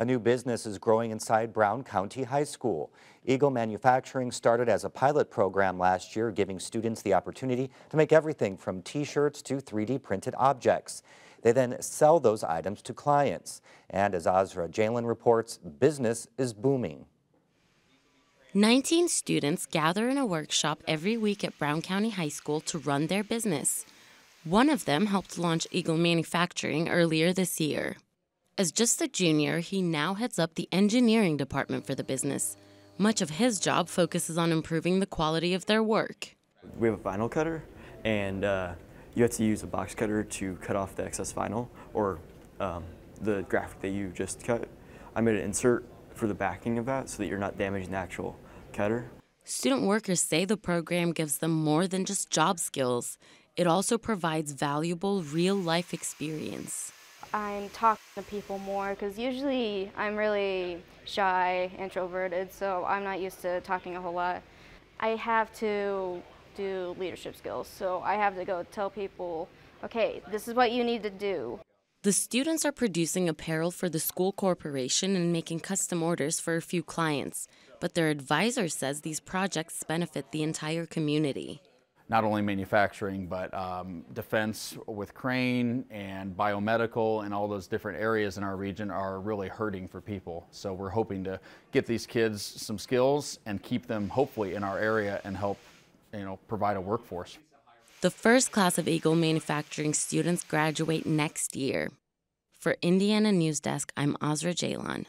A new business is growing inside Brown County High School. Eagle Manufacturing started as a pilot program last year, giving students the opportunity to make everything from t-shirts to 3D printed objects. They then sell those items to clients. And as Azra Jalen reports, business is booming. 19 students gather in a workshop every week at Brown County High School to run their business. One of them helped launch Eagle Manufacturing earlier this year. As just a junior, he now heads up the engineering department for the business. Much of his job focuses on improving the quality of their work. We have a vinyl cutter, and you have to use a box cutter to cut off the excess vinyl or the graphic that you just cut. I made an insert for the backing of that so that you're not damaging the actual cutter. Student workers say the program gives them more than just job skills. It also provides valuable real-life experience. I'm talking to people more because usually I'm really shy, introverted, so I'm not used to talking a whole lot. I have to do leadership skills, so I have to go tell people, okay, this is what you need to do. The students are producing apparel for the school corporation and making custom orders for a few clients, but their advisor says these projects benefit the entire community. Not only manufacturing, but defense with Crane and biomedical and all those different areas in our region are really hurting for people. So we're hoping to get these kids some skills and keep them hopefully in our area and help, provide a workforce. The first class of Eagle Manufacturing students graduate next year. For Indiana News Desk, I'm Azra Jalen.